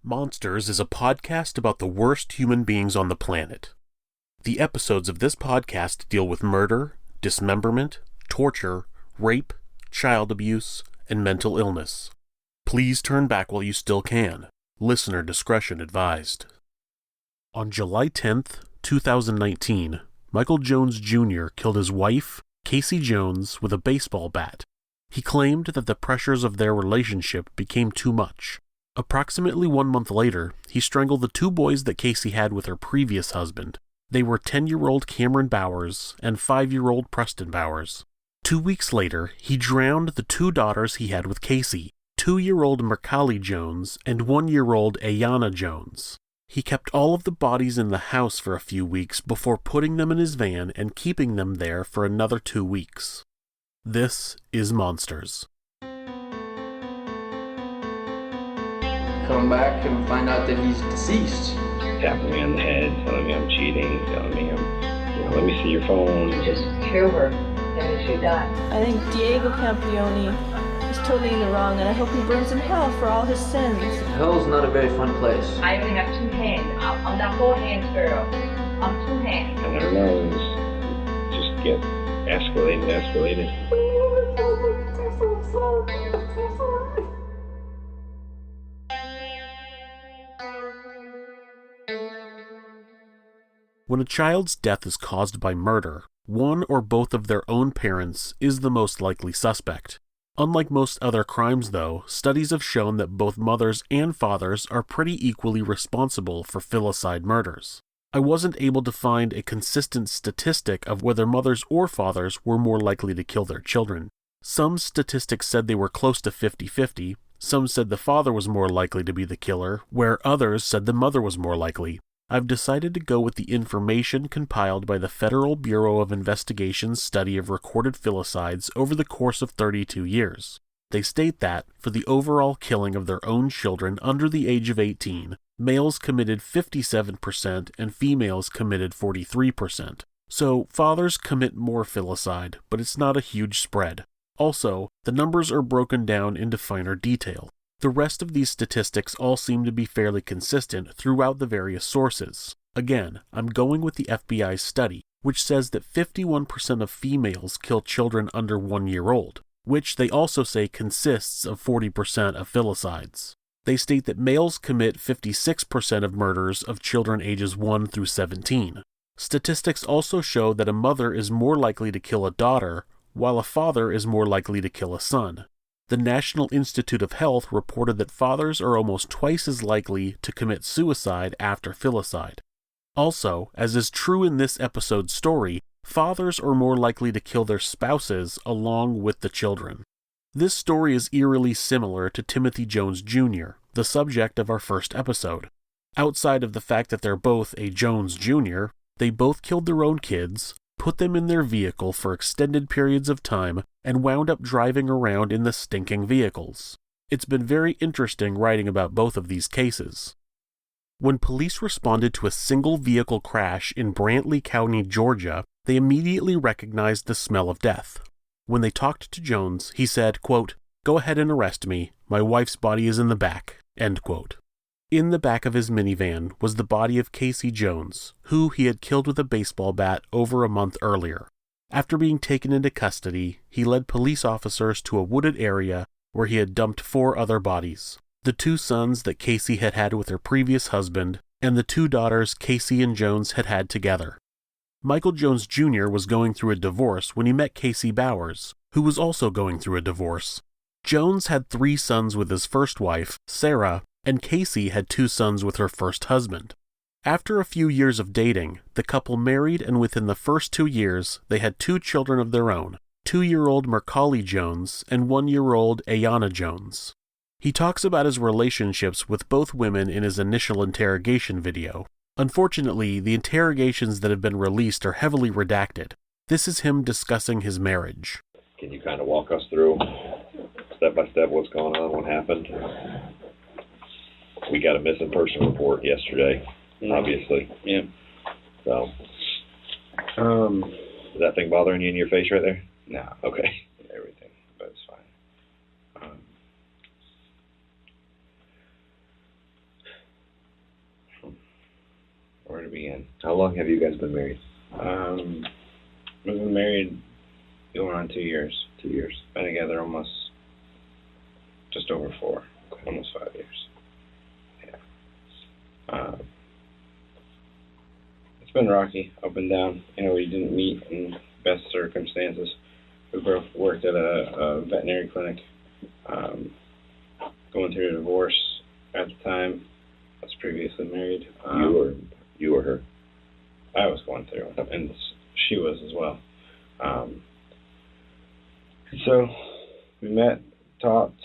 Monsters is a podcast about the worst human beings on the planet. The episodes of this podcast deal with murder, dismemberment, torture, rape, child abuse, and mental illness. Please turn back while you still can. Listener discretion advised. On July 10th, 2019, Michael Jones Jr. killed his wife, Casei Jones, with a baseball bat. He claimed that the pressures of their relationship became too much. Approximately 1 month later, he strangled the 2 boys that Casei had with her previous husband. They were 10-year-old Cameron Bowers and 5-year-old Preston Bowers. 2 weeks later, he drowned the 2 daughters he had with Casei, 2-year-old Mercali Jones and 1-year-old Ayana Jones. He kept all of the bodies in the house for a few weeks before putting them in his van and keeping them there for another 2 weeks. This is Monsters. Come back and find out that he's deceased. Tapping me on the head, telling me I'm cheating, telling me let me see your phone. Just kill her, and then she died. I think Diego Campione is totally in the wrong, and I hope he burns in hell for all his sins. Hell's not a very fun place. I only have 2 hands. I'm not 4 hands, girl. I'm 2 hands. And our nerves just get escalated. When a child's death is caused by murder, one or both of their own parents is the most likely suspect. Unlike most other crimes, though, studies have shown that both mothers and fathers are pretty equally responsible for filicide murders. I wasn't able to find a consistent statistic of whether mothers or fathers were more likely to kill their children. Some statistics said they were close to 50-50, some said the father was more likely to be the killer, where others said the mother was more likely. I've decided to go with the information compiled by the Federal Bureau of Investigation's study of recorded filicides over the course of 32 years. They state that, for the overall killing of their own children under the age of 18, males committed 57% and females committed 43%. So, fathers commit more filicide, but it's not a huge spread. Also, the numbers are broken down into finer detail. The rest of these statistics all seem to be fairly consistent throughout the various sources. Again, I'm going with the FBI's study, which says that 51% of females kill children under 1 year old, which they also say consists of 40% of filicides. They state that males commit 56% of murders of children ages 1 through 17. Statistics also show that a mother is more likely to kill a daughter, while a father is more likely to kill a son. The National Institute of Health reported that fathers are almost twice as likely to commit suicide after filicide. Also, as is true in this episode's story, fathers are more likely to kill their spouses along with the children. This story is eerily similar to Timothy Jones Jr., the subject of our first episode. Outside of the fact that they're both a Jones Jr., they both killed their own kids, put them in their vehicle for extended periods of time, and wound up driving around in the stinking vehicles. It's been very interesting writing about both of these cases. When police responded to a single vehicle crash in Brantley County, Georgia, they immediately recognized the smell of death. When they talked to Jones, he said, quote, "Go ahead and arrest me. My wife's body is in the back." End quote. In the back of his minivan was the body of Casei Jones, who he had killed with a baseball bat over a month earlier. After being taken into custody, he led police officers to a wooded area where he had dumped 4 other bodies: the 2 sons that Casei had had with her previous husband, and the 2 daughters Casei and Jones had had together. Michael Jones Jr. was going through a divorce when he met Casei Bowers, who was also going through a divorce. Jones had 3 sons with his first wife, Sarah, and Casei had 2 sons with her first husband. After a few years of dating, the couple married, and within the first 2 years, they had 2 children of their own, 2-year-old Mercali Jones and 1-year-old Ayana Jones. He talks about his relationships with both women in his initial interrogation video. Unfortunately, the interrogations that have been released are heavily redacted. This is him discussing his marriage. Can you kind of walk us through, step by step, what's going on, what happened? We got a missing person report yesterday. Obviously. Yeah. So, is that thing bothering you in your face right there? No. Okay. Everything, but it's fine. again. How long have you guys been married? We've been married going on 2 years. 2 years. Been together almost just over 4, almost 5 years. Yeah. It's been rocky, up and down. We didn't meet in best circumstances. We both worked at a veterinary clinic. Going through a divorce at the time. I was previously married. You or her? I was going through it, and she was as well. So we met, talked.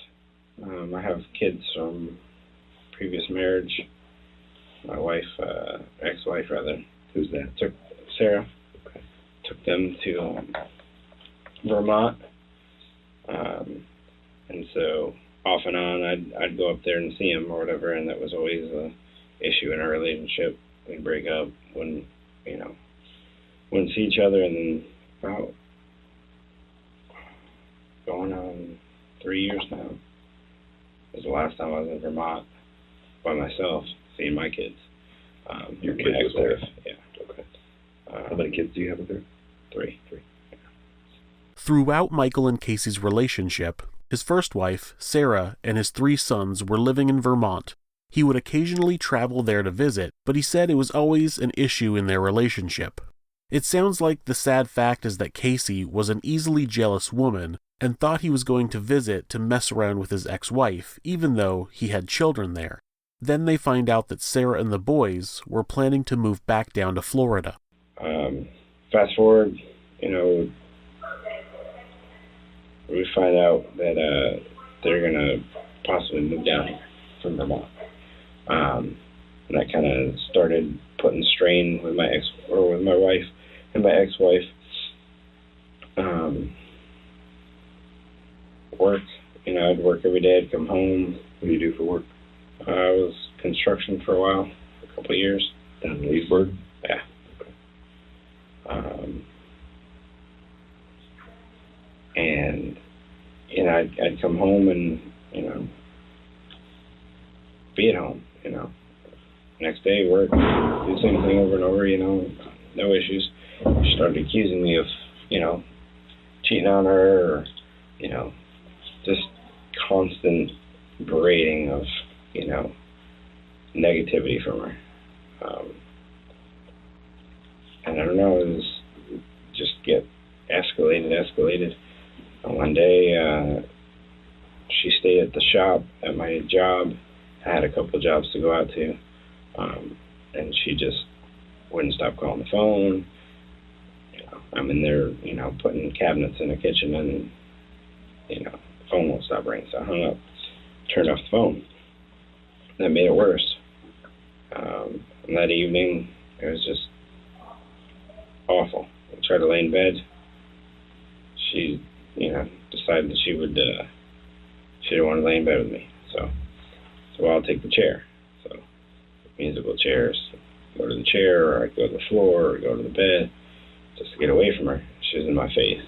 I have kids from previous marriage. My wife, ex-wife rather. Who's that? Took Sarah. Okay. Took them to Vermont, and so off and on, I'd go up there and see him or whatever, and that was always an issue in our relationship. We'd break up, wouldn't see each other, and then about going on 3 years now was the last time I was in Vermont by myself, seeing my kids. Your kids was there? Yeah. Okay. How many kids do you have with her? 3. Yeah. Throughout Michael and Casey's relationship, his first wife, Sarah, and his 3 sons were living in Vermont. He would occasionally travel there to visit, but he said it was always an issue in their relationship. It sounds like the sad fact is that Casey was an easily jealous woman and thought he was going to visit to mess around with his ex-wife, even though he had children there. Then they find out that Sarah and the boys were planning to move back down to Florida. Fast forward, we find out that they're going to possibly move down here from Vermont. And that kind of started putting strain with my wife and my ex-wife. Work, I'd work every day. I'd come home. What do you do for work? I was construction for a while, for a couple of years. Down in Leesburg? Yeah. And I'd come home and be at home. Next day work, do the same thing over and over. No issues. She started accusing me of cheating on her, or just constant berating of negativity from her. And I don't know, it was just get escalated. And one day, she stayed at the shop at my job. I had a couple of jobs to go out to, and she just wouldn't stop calling the phone. I'm in there, putting cabinets in the kitchen, and the phone won't stop ringing. So I hung up, turned off the phone. That made it worse. And that evening, it was just awful. I tried to lay in bed. She, decided that she didn't want to lay in bed with me. So I'll take the chair. So musical chairs. Go to the chair, or I'd go to the floor, or go to the bed, just to get away from her. She was in my face,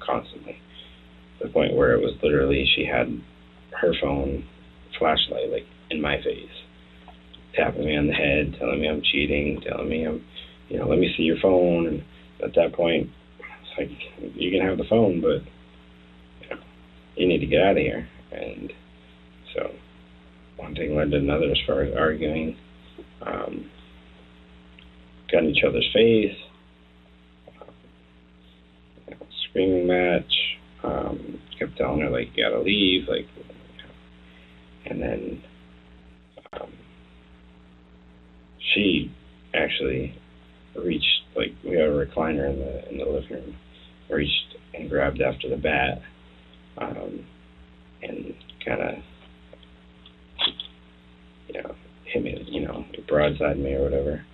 constantly. To the point where it was literally, she had her phone flashlight, in my face, tapping me on the head, telling me I'm cheating, telling me I'm, let me see your phone. And at that point, it's like, you can have the phone, but you need to get out of here. And so one thing led to another as far as arguing. Got in each other's face, screaming match. Kept telling her, you gotta leave, and then she actually reached, we have a recliner in the living room, reached and grabbed after the bat, and kind of, hit me, broadside me or whatever.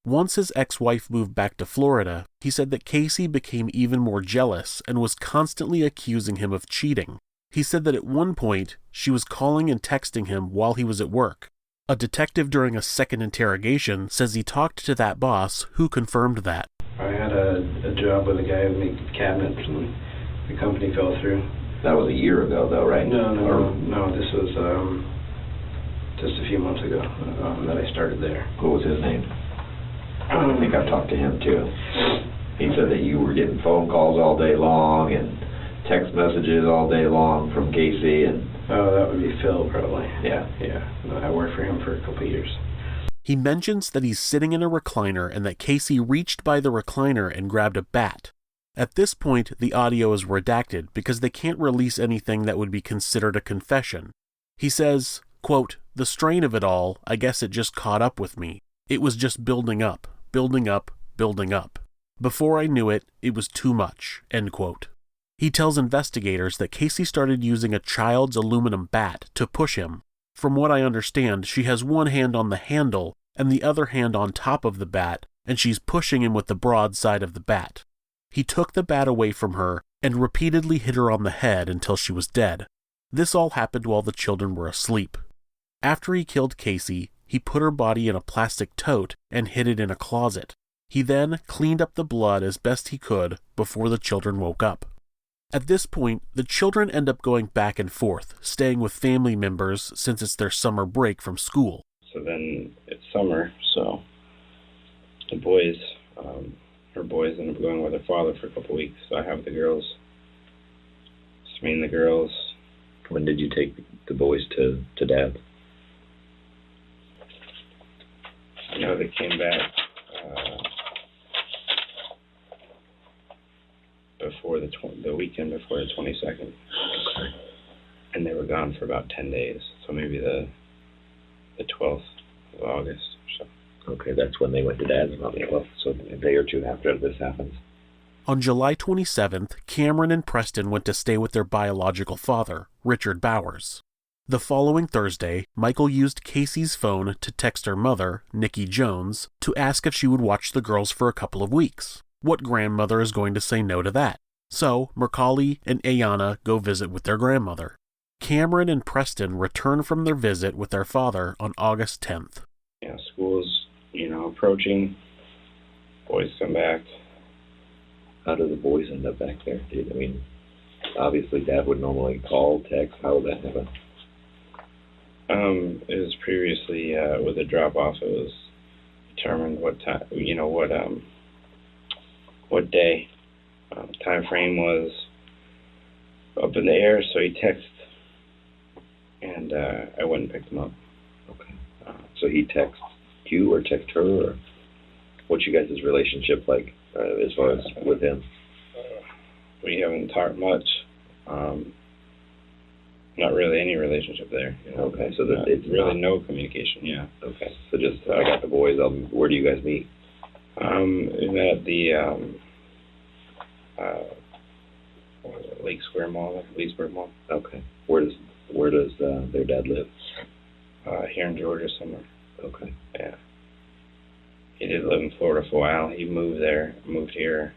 Once his ex-wife moved back to Florida, he said that Casey became even more jealous and was constantly accusing him of cheating. He said that at one point, she was calling and texting him while he was at work. A detective during a second interrogation says he talked to that boss, who confirmed that. I had a job with a guy who made cabinets, and the company fell through. That was a year ago, though, right? No, this was just a few months ago that I started there. What was his name? I think I've talked to him too. He said that you were getting phone calls all day long and text messages all day long from Casey, and Oh, that would be Phil, probably. yeah. No, I worked for him for a couple of years. He mentions that he's sitting in a recliner and that Casey reached by the recliner and grabbed a bat. At this point, the audio is redacted because they can't release anything that would be considered a confession. He says, quote, "The strain of it all, I guess it just caught up with me. It was just building up, building up, building up. Before I knew it, it was too much," end quote. He tells investigators that Casey started using a child's aluminum bat to push him. From what I understand, she has one hand on the handle and the other hand on top of the bat, and she's pushing him with the broad side of the bat. He took the bat away from her and repeatedly hit her on the head until she was dead. This all happened while the children were asleep. After he killed Casey, he put her body in a plastic tote and hid it in a closet. He then cleaned up the blood as best he could before the children woke up. At this point, the children end up going back and forth, staying with family members since it's their summer break from school. So then it's summer, so the boys, her boys end up going with their father for a couple weeks. So I have the girls. It's me and the girls. When did you take the boys to Dad? I know they came back before the weekend before the 22nd, and they were gone for about 10 days. So maybe the 12th of August or so. Okay, that's when they went to Dad's on the 12th, so a day or two after this happens. On July 27th, Cameron and Preston went to stay with their biological father, Richard Bowers. The following Thursday, Michael used Casey's phone to text her mother, Casei Jones, to ask if she would watch the girls for a couple of weeks. What grandmother is going to say no to that? So, Mercalli and Ayana go visit with their grandmother. Cameron and Preston return from their visit with their father on August 10th. Yeah, school's, approaching. Boys come back. How do the boys end up back there? Obviously Dad would normally call, text. How would that happen? It was previously with a drop-off. It was determined what time, what day. Time frame was up in the air, so he texted, and I went and picked him up. Okay. So he texted you or text her, or what's you guys' relationship like as far as with him? We haven't talked much. Not really any relationship there. Okay, so it's really no communication. Yeah. Okay, so just I got the boys. Where do you guys meet? We met at the Lake Square Mall, Leesburg Mall. Okay. Where does their dad live? Here in Georgia somewhere. Okay. Yeah. He did live in Florida for a while. He moved here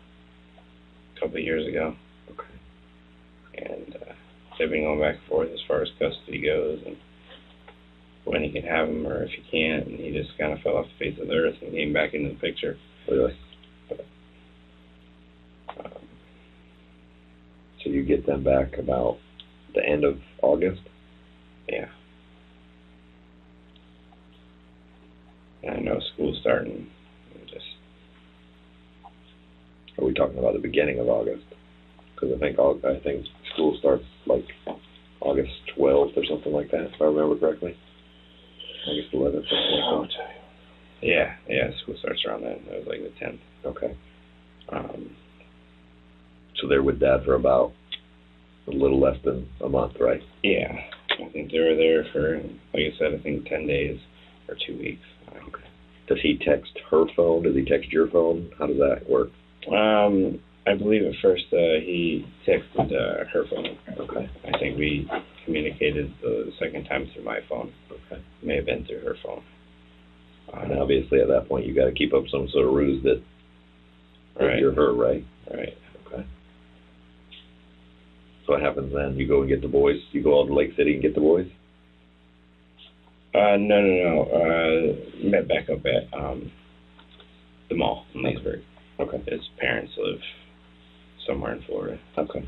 a couple of years ago. Okay. And they've been going back and forth as far as custody goes and when he can have him or if he can't, and he just kind of fell off the face of the earth and came back into the picture. Really? So you get them back about the end of August? Yeah. And I know school's starting. Are we talking about the beginning of August? Because I think school starts like August 12th or something like that, if I remember correctly. August 11th, something like that. Yeah, school starts around then. It was like the 10th. Okay. So they're with Dad for about a little less than a month, right? Yeah. I think they were there for, like I said, 10 days or 2 weeks. Okay. Does he text her phone? Does he text your phone? How does that work? I believe at first he texted her phone. Okay. I think we communicated the second time through my phone. Okay. It may have been through her phone. And obviously at that point you got to keep up some sort of ruse that right. You're her, right? Right. Okay. So what happens then? You go and get the boys? You go out to Lake City and get the boys? No. Met back up at the mall in Leesburg. Okay. His parents live somewhere in Florida. Okay.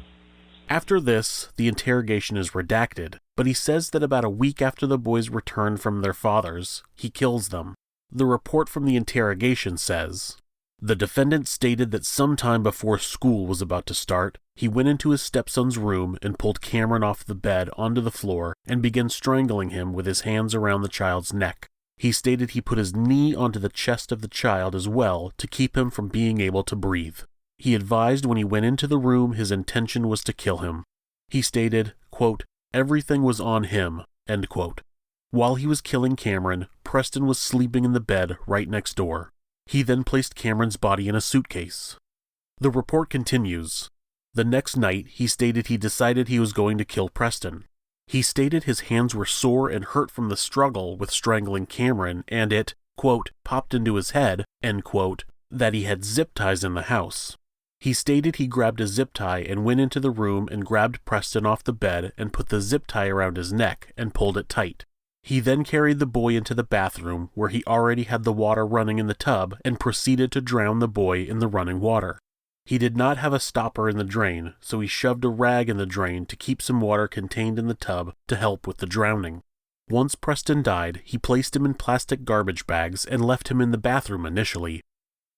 After this, the interrogation is redacted, but he says that about a week after the boys return from their fathers, he kills them. The report from the interrogation says, "The defendant stated that sometime before school was about to start, he went into his stepson's room and pulled Cameron off the bed onto the floor and began strangling him with his hands around the child's neck. He stated he put his knee onto the chest of the child as well to keep him from being able to breathe. He advised when he went into the room his intention was to kill him. He stated, quote, 'Everything was on him,' end quote. While he was killing Cameron, Preston was sleeping in the bed right next door. He then placed Cameron's body in a suitcase." The report continues. The next night, he stated he decided he was going to kill Preston. He stated his hands were sore and hurt from the struggle with strangling Cameron, and it, quote, "popped into his head," end quote, that he had zip ties in the house. He stated he grabbed a zip tie and went into the room and grabbed Preston off the bed and put the zip tie around his neck and pulled it tight. He then carried the boy into the bathroom where he already had the water running in the tub and proceeded to drown the boy in the running water. He did not have a stopper in the drain, so he shoved a rag in the drain to keep some water contained in the tub to help with the drowning. Once Preston died, he placed him in plastic garbage bags and left him in the bathroom initially.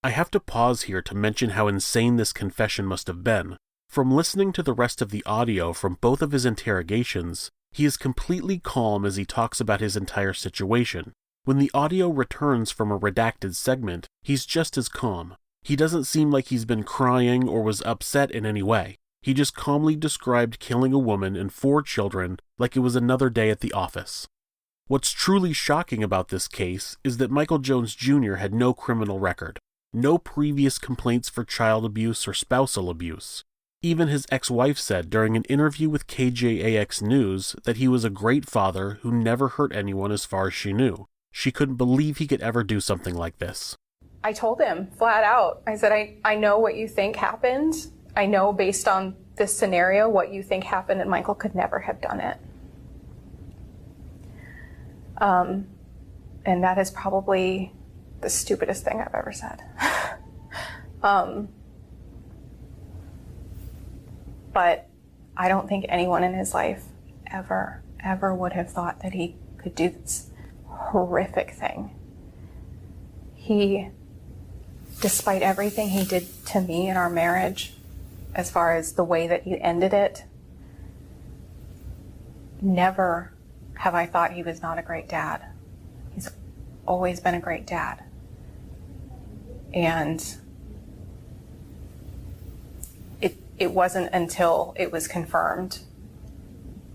I have to pause here to mention how insane this confession must have been. From listening to the rest of the audio from both of his interrogations, he is completely calm as he talks about his entire situation. When the audio returns from a redacted segment, he's just as calm. He doesn't seem like he's been crying or was upset in any way. He just calmly described killing a woman and 4 children like it was another day at the office. What's truly shocking about this case is that Michael Jones Jr. had no criminal record, no previous complaints for child abuse or spousal abuse. Even his ex-wife said during an interview with KJAX News that he was a great father who never hurt anyone as far as she knew. She couldn't believe he could ever do something like this. I told him flat out, I said, I know what you think happened. I know based on this scenario what you think happened, and Michael could never have done it. And that is probably the stupidest thing I've ever said. But I don't think anyone in his life ever would have thought that he could do this horrific thing. He, despite everything he did to me in our marriage, as far as the way that he ended it, never have I thought he was not a great dad. He's always been a great dad. And it wasn't until it was confirmed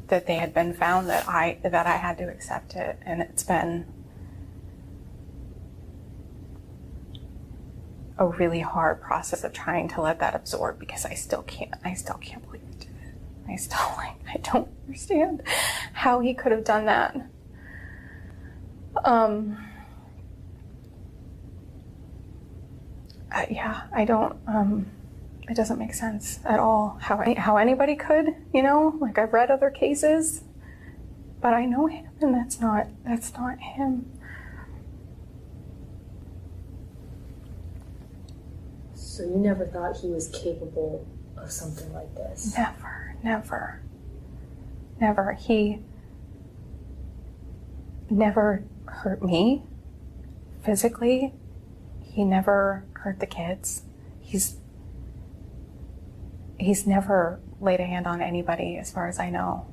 that they had been found that I had to accept it. And it's been a really hard process of trying to let that absorb, because I still can't believe he did it. I don't understand how he could have done that. It doesn't make sense at all how anybody could, like I've read other cases, but I know him, and that's not him. So you never thought he was capable of something like this? Never. He never hurt me physically. He never hurt the kids. He's never laid a hand on anybody, as far as I know.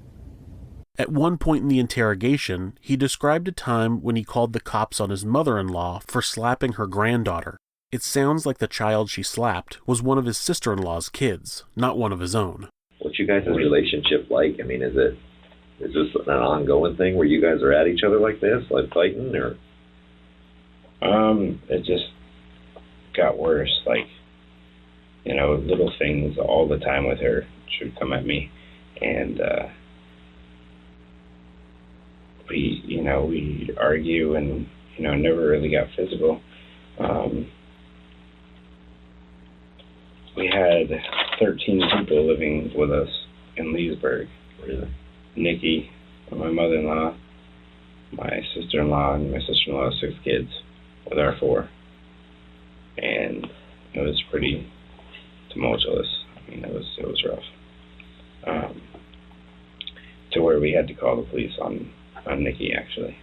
At one point in the interrogation, he described a time when he called the cops on his mother-in-law for slapping her granddaughter. It sounds like the child she slapped was one of his sister-in-law's kids, not one of his own. What's you guys' relationship like? I mean, is this an ongoing thing where you guys are at each other like this, like fighting, or? It just got worse. Like, little things all the time with her. She would come at me, and we'd argue, and never really got physical. We had 13 people living with us in Leesburg. Really? Nikki, my mother-in-law, my sister-in-law, and my sister-in-law's 6 kids, with our 4. And it was pretty tumultuous. I mean, it was rough. To where we had to call the police on Nikki, actually.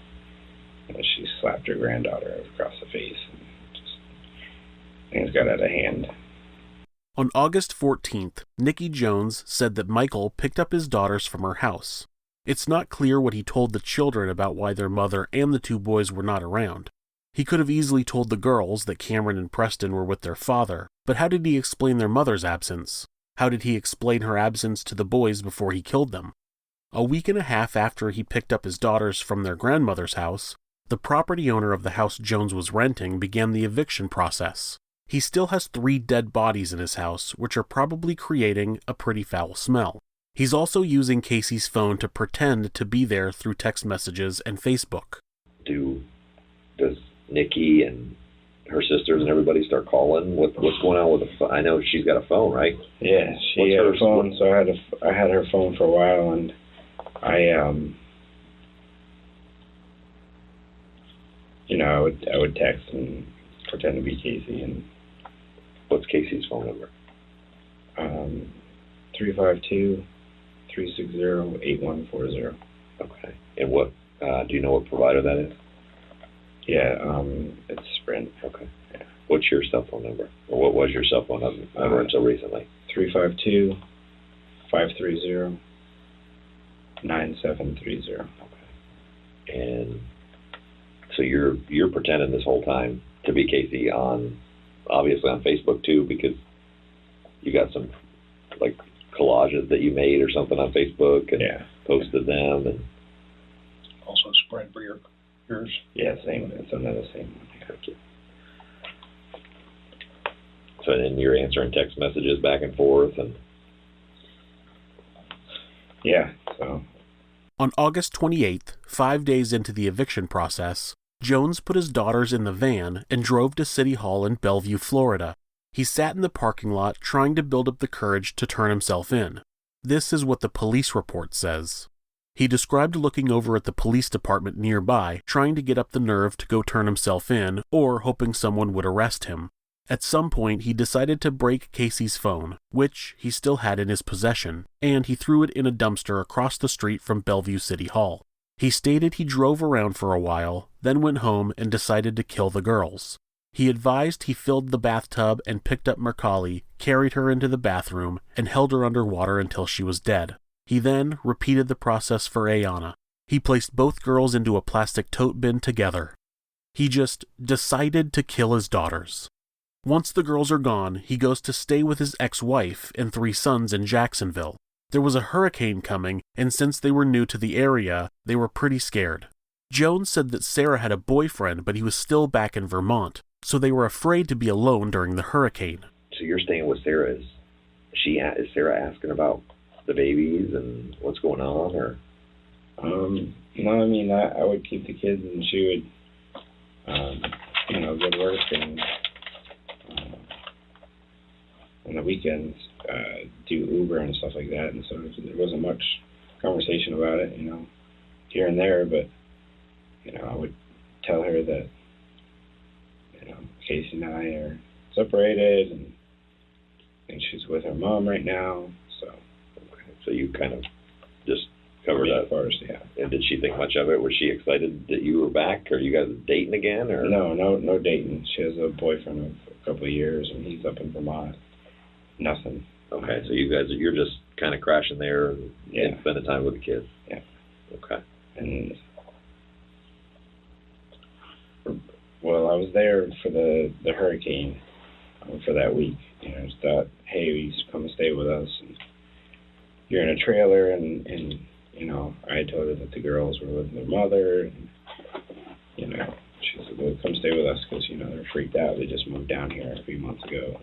She slapped her granddaughter across the face. And things got out of hand. On August 14th, Nikki Jones said that Michael picked up his daughters from her house. It's not clear what he told the children about why their mother and the two boys were not around. He could have easily told the girls that Cameron and Preston were with their father, but how did he explain their mother's absence? How did he explain her absence to the boys before he killed them? A week and a half after he picked up his daughters from their grandmother's house, the property owner of the house Jones was renting began the eviction process. He still has 3 dead bodies in his house, which are probably creating a pretty foul smell. He's also using Casey's phone to pretend to be there through text messages and Facebook. Does Nikki and her sisters and everybody start calling? What's going on with the phone? I know she's got a phone, right? Yeah, she had a phone, so I had her phone for a while, and I would text and pretend to be Casey. And what's Casey's phone number? 352-360-8140. Okay. And what do you know what provider that is? Yeah, it's Sprint. Okay. Yeah. What's your cell phone number? Or what was your cell phone number until recently? 352-530-9730. Okay. And so you're pretending this whole time to be Casey obviously on Facebook too, because you got some like collages that you made or something on Facebook and posted them, and also Sprint for yours. Yeah, same. It's another same one. Thank you. So then you're answering text messages back and forth, and yeah. So on August 28th, 5 days into the eviction process, Jones put his daughters in the van and drove to City Hall in Bellevue, Florida. He sat in the parking lot trying to build up the courage to turn himself in. This is what the police report says. He described looking over at the police department nearby, trying to get up the nerve to go turn himself in, or hoping someone would arrest him. At some point, he decided to break Casey's phone, which he still had in his possession, and he threw it in a dumpster across the street from Bellevue City Hall. He stated he drove around for a while, then went home and decided to kill the girls. He advised he filled the bathtub and picked up Mercalli, carried her into the bathroom, and held her underwater until she was dead. He then repeated the process for Ayanna. He placed both girls into a plastic tote bin together. He just decided to kill his daughters. Once the girls are gone, he goes to stay with his ex-wife and 3 sons in Jacksonville. There was a hurricane coming, and since they were new to the area, they were pretty scared. Jones said that Sarah had a boyfriend, but he was still back in Vermont, so they were afraid to be alone during the hurricane. So you're staying with Sarah. Is Sarah asking about the babies and what's going on, or? No, I mean, I would keep the kids, and she would, go to work, and on the weekends, do Uber and stuff like that, and so there wasn't much conversation about it, here and there, but, I would tell her that, Casey and I are separated, and I think she's with her mom right now, so. Okay. So you kind of just covered that first, yeah. And did she think much of it? Was she excited that you were back? Are you guys dating again, or? No dating. She has a boyfriend of a couple of years, and he's up in Vermont. Nothing. Okay, so you're just kind of crashing there and spending time with the kids. Yeah. Okay. And well, I was there for the hurricane for that week. Just thought, hey, you should come and stay with us. And you're in a trailer, and I told her that the girls were with their mother, and she said, well, come stay with us because they're freaked out. They just moved down here a few months ago.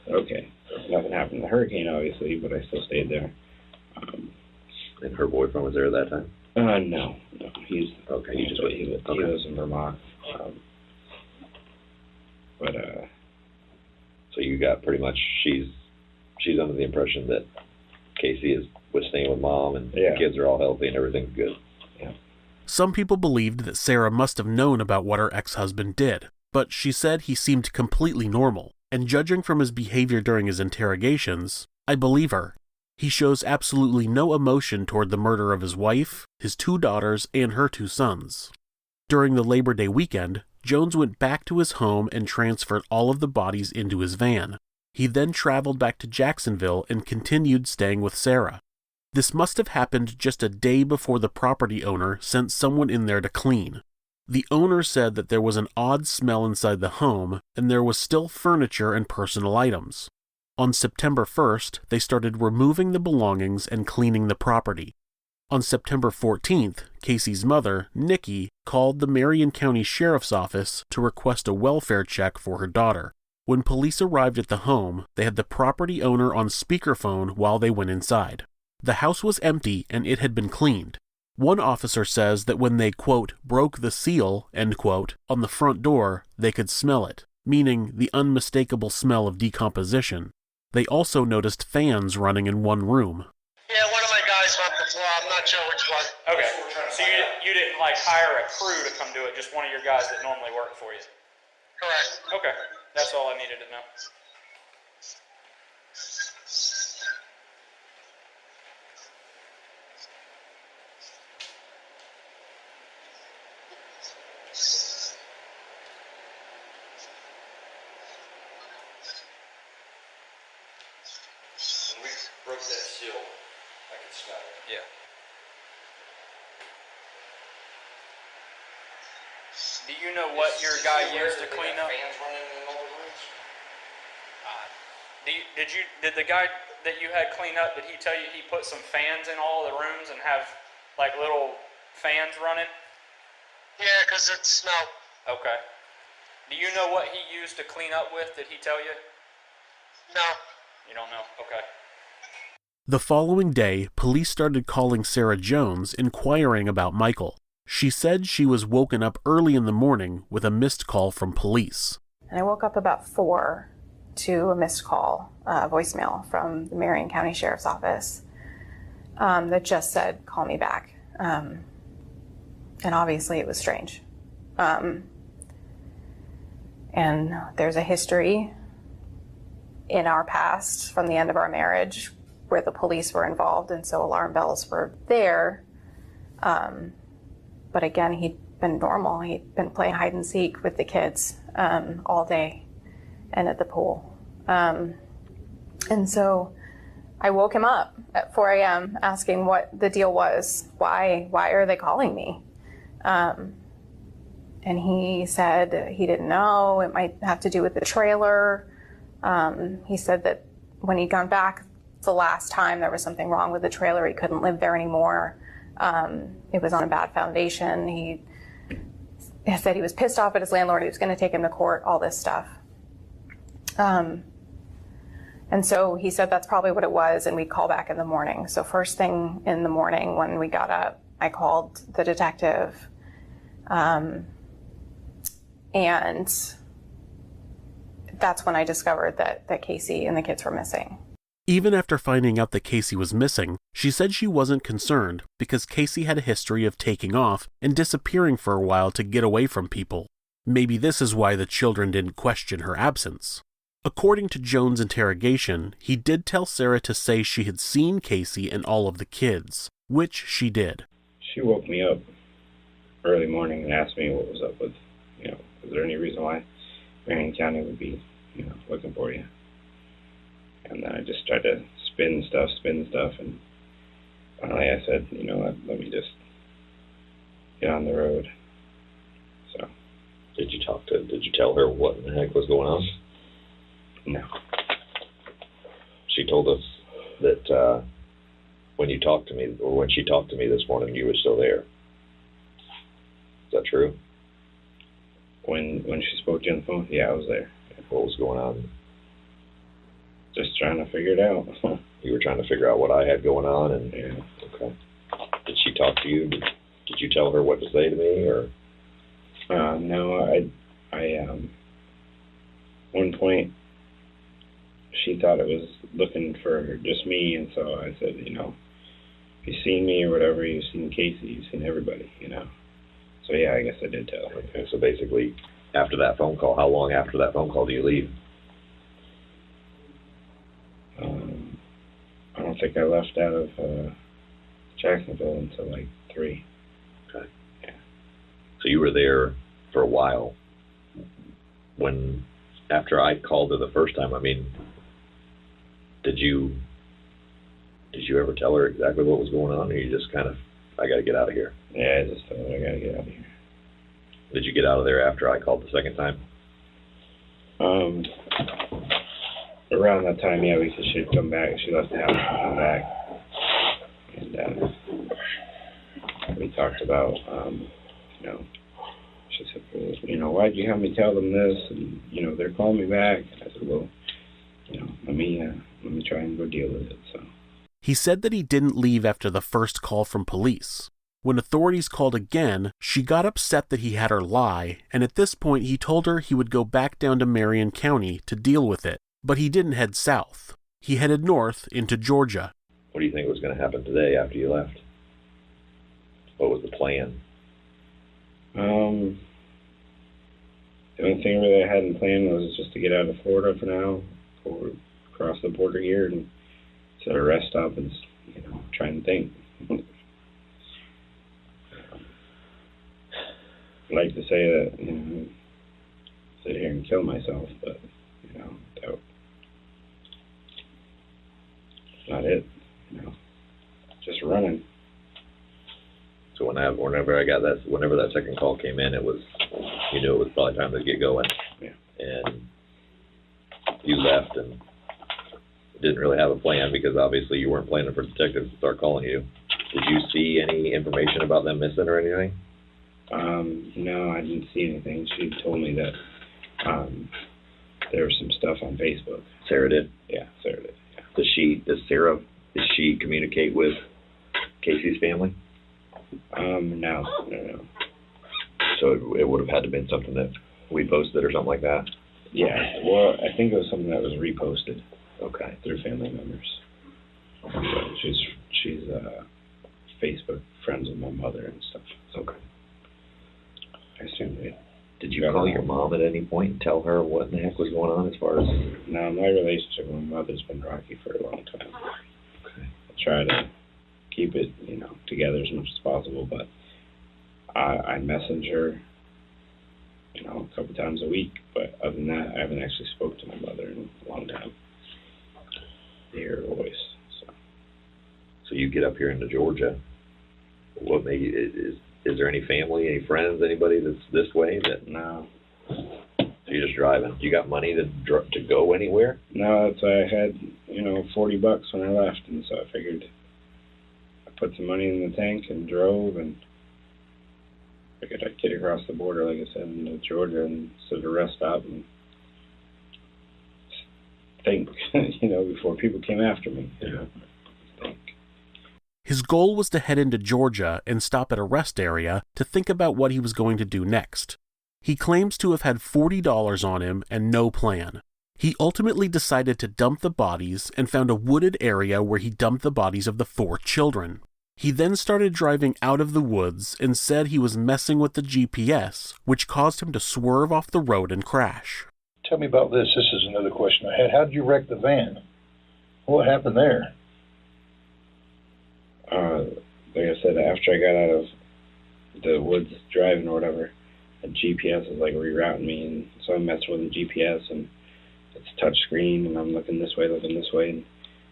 Okay. Nothing happened in the hurricane, obviously, but I still stayed there. And her boyfriend was there at that time? No. He's okay. He lives in Vermont. So you got pretty much she's under the impression that Casey was staying with mom, and the kids are all healthy and everything's good. Yeah. Some people believed that Sarah must have known about what her ex-husband did, but she said he seemed completely normal. And judging from his behavior during his interrogations, I believe her. He shows absolutely no emotion toward the murder of his wife, his 2 daughters, and her 2 sons. During the Labor Day weekend, Jones went back to his home and transferred all of the bodies into his van. He then traveled back to Jacksonville and continued staying with Sarah. This must have happened just a day before the property owner sent someone in there to clean. The owner said that there was an odd smell inside the home, and there was still furniture and personal items. On September 1st, they started removing the belongings and cleaning the property. On September 14th, Casey's mother, Nikki, called the Marion County Sheriff's Office to request a welfare check for her daughter. When police arrived at the home, they had the property owner on speakerphone while they went inside. The house was empty and it had been cleaned. One officer says that when they, quote, broke the seal, end quote, on the front door, they could smell it, meaning the unmistakable smell of decomposition. They also noticed fans running in one room. Yeah, one of my guys mopped the floor. I'm not sure which one. Okay, so you didn't like hire a crew to come do it, just one of your guys that normally work for you? Correct. Okay, that's all I needed to know. When we broke that seal, I could smell it. Yeah. Do you know what your guy used to clean up? Fans running in all the rooms? Did the guy that you had clean up, did he tell you he put some fans in all the rooms and have like little fans running? Yeah, because it smelled. Okay. Do you know what he used to clean up with? Did he tell you? No. You don't know? Okay. The following day, police started calling Casei Jones, inquiring about Michael. She said she was woken up early in the morning with a missed call from police. And I woke up about 4 to a missed call, voicemail from the Marion County Sheriff's Office that just said, call me back. And obviously it was strange. And there's a history in our past from the end of our marriage where the police were involved, and so alarm bells were there. But again, he'd been normal. He'd been playing hide and seek with the kids all day and at the pool. And so I woke him up at 4 a.m. asking what the deal was. Why are they calling me? And he said he didn't know. It might have to do with the trailer. He said that when he'd gone back the last time, there was something wrong with the trailer. He couldn't live there anymore. It was on a bad foundation. He said he was pissed off at his landlord. He was going to take him to court, all this stuff. And so he said that's probably what it was, and we'd call back in the morning. So first thing in the morning when we got up, I called the detective. And that's when I discovered that Casey and the kids were missing. Even after finding out that Casey was missing, she said she wasn't concerned because Casey had a history of taking off and disappearing for a while to get away from people. Maybe this is why the children didn't question her absence. According to Jones' interrogation, he did tell Sarah to say she had seen Casey and all of the kids, which she did. She woke me up early morning and asked me what was up with, is there any reason why Marion County would be, looking for you? And then I just tried to spin stuff, and finally I said, let me just get on the road. So. Did you tell her what in the heck was going on? No. She told us that when you talked to me, or when she talked to me this morning, you were still there. Is that true? When she spoke to you on the phone, yeah, I was there. What was going on? Just trying to figure it out. You were trying to figure out what I had going on, and yeah. Okay. Did she talk to you? Did you tell her what to say to me, or? No, I one point she thought it was looking for just me, and so I said, if you've seen me or whatever, you've seen Casey, you've seen everybody, So yeah, I guess I did tell her. Okay, so basically, after that phone call, how long after that phone call do you leave? I don't think I left out of Jacksonville until like 3. Okay. Yeah. So So you were there for a while. After I called her the first time, I mean, did you ever tell her exactly what was going on, or you just kind of, I got to get out of here? Yeah, I just told her I got to get out of here. Did you get out of there after I called the second time? Around that time, yeah, because she'd come back. She left the house and come back. And we talked about, she said, well, why'd you have me tell them this? And, they're calling me back. And I said, well, let me try and go deal with it. So He said that he didn't leave after the first call from police. When authorities called again, she got upset that he had her lie, and at this point he told her he would go back down to Marion County to deal with it. But he didn't head south. He headed north into Georgia. What do you think was going to happen today after you left? What was the plan? The only thing really I hadn't planned was just to get out of Florida for now, or cross the border here and set a rest stop and, try and think. I'd like to say that, sit here and kill myself, but, that's not it, just running. So whenever that second call came in, you knew it was probably time to get going. Yeah. And you left and didn't really have a plan, because obviously you weren't planning for detectives to start calling you. Did you see any information about them missing or anything? No, I didn't see anything. She told me that there was some stuff on Facebook. Sarah did? Yeah, Sarah did. Yeah. Does Sarah communicate with Casey's family? No. So it would have had to been something that we posted or something like that? Yeah, well, I think it was something that was reposted. Okay. Through family members. So she's Facebook friends with my mother and stuff. Okay. I assume they. Did you call your mom at any point and tell her what in the heck was going on as far as? No, my relationship with my mother's been rocky for a long time. Okay. I try to keep it, together as much as possible, but I message her, a couple times a week, but other than that, I haven't actually spoke to my mother in a long time. To hear her voice. So you get up here into Georgia. What made you, is there any family, any friends, anybody that's this way? No. So you're just driving. You got money to go anywhere? No, that's why I had, $40 when I left, and so I figured I put some money in the tank and drove, and figured I'd get across the border, like I said, into Georgia, and sit at a rest stop and think, before people came after me. Think. His goal was to head into Georgia and stop at a rest area to think about what he was going to do next. He claims to have had $40 on him and no plan. He ultimately decided to dump the bodies and found a wooded area where he dumped the bodies of the 4 children. He then started driving out of the woods and said he was messing with the GPS, which caused him to swerve off the road and crash. Tell me about this. This is another question I had. How did you wreck the van? What happened there? Like I said, after I got out of the woods driving or whatever, the GPS is like rerouting me, and so I'm messing with the GPS, and it's touch screen, and I'm looking this way, and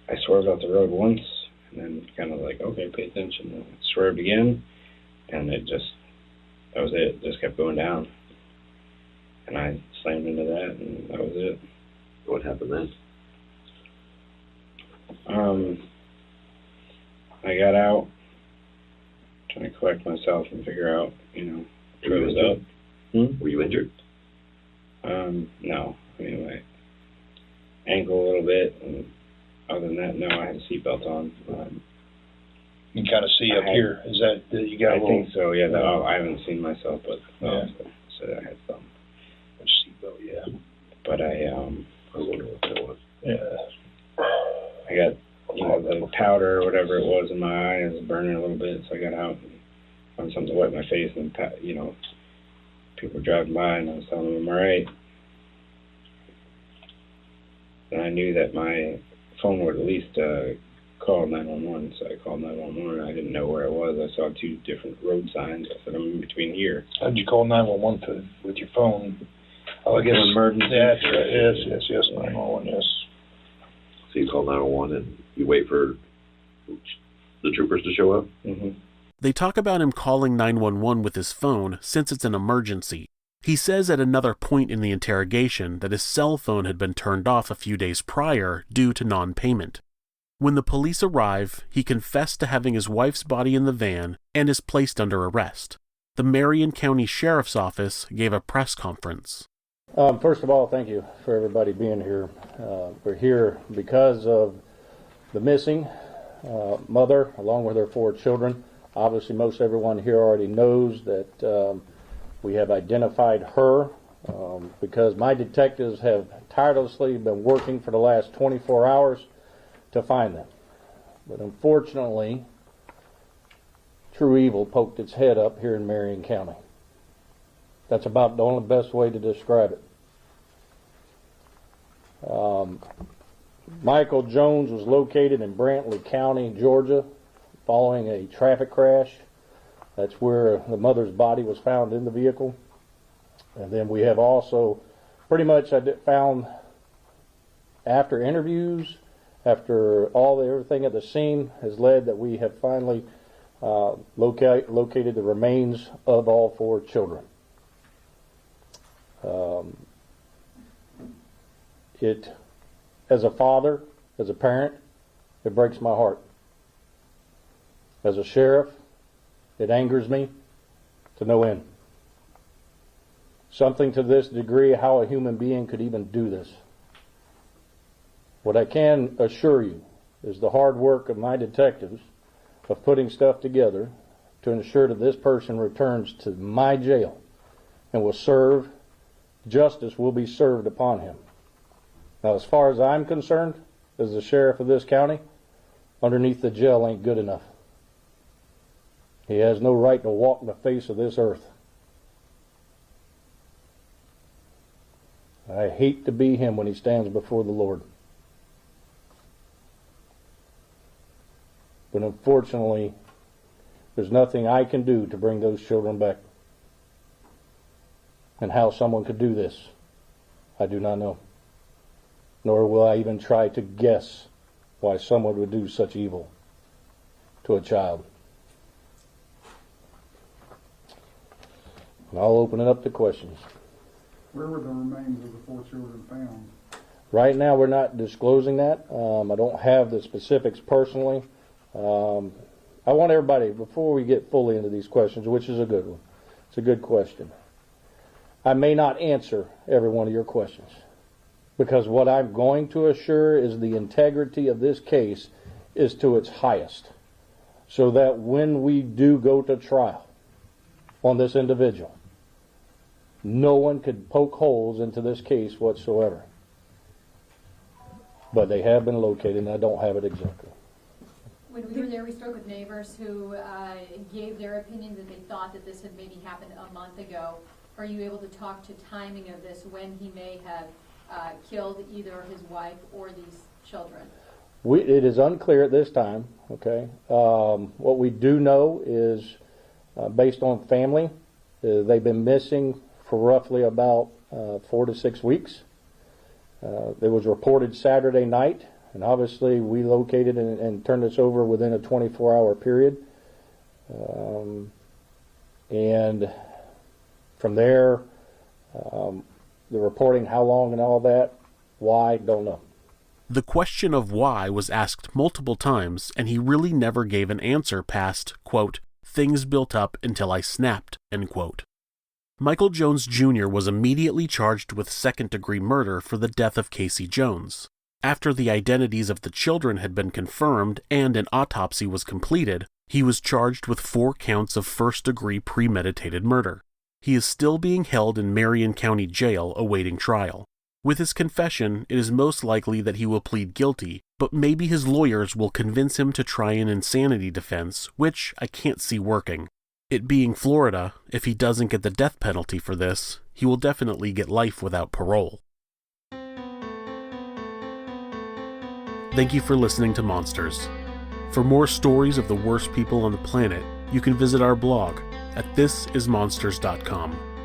I swerved out the road once, and then kind of like, okay, pay attention, and I swerved again, and that was it. It just kept going down, and I slammed into that, and that was it. What happened then? I got out, trying to collect myself and figure out, what was up. Were you injured? No. I mean, my ankle a little bit, and other than that, no, I had a seatbelt on. You can kind of see up here. Is that you got a little? I think so, yeah. I haven't seen myself, but so I had some. A seatbelt, yeah. But I wonder what that was. Yeah. I got, the powder or whatever it was in my eye. It was burning a little bit, so I got out and found something to wet my face, and, people were driving by, and I was telling them I'm all right. And I knew that my phone would at least call 911. So I called 911. I didn't know where I was. I saw 2 different road signs. I said, I'm in between here. How did you call 911 with your phone? Oh, I guess emergency. That's right. Yes, 911, yes. So you call 911 and you wait for the troopers to show up? Mm-hmm. They talk about him calling 911 with his phone since it's an emergency. He says at another point in the interrogation that his cell phone had been turned off a few days prior due to non-payment. When the police arrive, he confessed to having his wife's body in the van and is placed under arrest. The Marion County Sheriff's Office gave a press conference. First of all, thank you for everybody being here. We're here because of the missing mother, along with her 4 children. Obviously, most everyone here already knows that we have identified her because my detectives have tirelessly been working for the last 24 hours to find them. But unfortunately, true evil poked its head up here in Marion County. That's about the only best way to describe it. Michael Jones was located in Brantley County, Georgia, following a traffic crash. That's where the mother's body was found in the vehicle. And then we have also pretty much found, after interviews, after everything at the scene has led, that we have finally located the remains of all 4 children. As a father, as a parent, it breaks my heart. As a sheriff, it angers me to no end. Something to this degree, how a human being could even do this. What I can assure you is the hard work of my detectives of putting stuff together to ensure that this person returns to my jail and justice will be served upon him. Now, as far as I'm concerned, as the sheriff of this county, underneath the jail ain't good enough. He has no right to walk the face of this earth. I hate to be him when he stands before the Lord. But unfortunately, there's nothing I can do to bring those children back. And how someone could do this, I do not know. Nor will I even try to guess why someone would do such evil to a child. And I'll open it up to questions. Where were the remains of the 4 children found? Right now, we're not disclosing that. I don't have the specifics personally. I want everybody, before we get fully into these questions, which is a good one, it's a good question. I may not answer every one of your questions, because what I'm going to assure is the integrity of this case is to its highest, so that when we do go to trial on this individual, no one could poke holes into this case whatsoever. But they have been located, and I don't have it exactly. When we were there, we spoke with neighbors who gave their opinion that they thought that this had maybe happened a month ago. Are you able to talk to timing of this, when he may have killed either his wife or these children? It is unclear at this time, okay? What we do know is, based on family, they've been missing for roughly about 4 to 6 weeks. It was reported Saturday night, and obviously we located and turned this over within a 24-hour period. And from there, the reporting how long and all that, why, don't know. The question of why was asked multiple times, and he really never gave an answer past, quote, "things built up until I snapped," end quote. Michael Jones Jr. was immediately charged with second-degree murder for the death of Casei Jones. After the identities of the children had been confirmed and an autopsy was completed, he was charged with 4 counts of first-degree premeditated murder. He is still being held in Marion County Jail awaiting trial. With his confession, it is most likely that he will plead guilty, but maybe his lawyers will convince him to try an insanity defense, which I can't see working. It being Florida, if he doesn't get the death penalty for this, he will definitely get life without parole. Thank you for listening to Monsters. For more stories of the worst people on the planet, you can visit our blog at thisismonsters.com.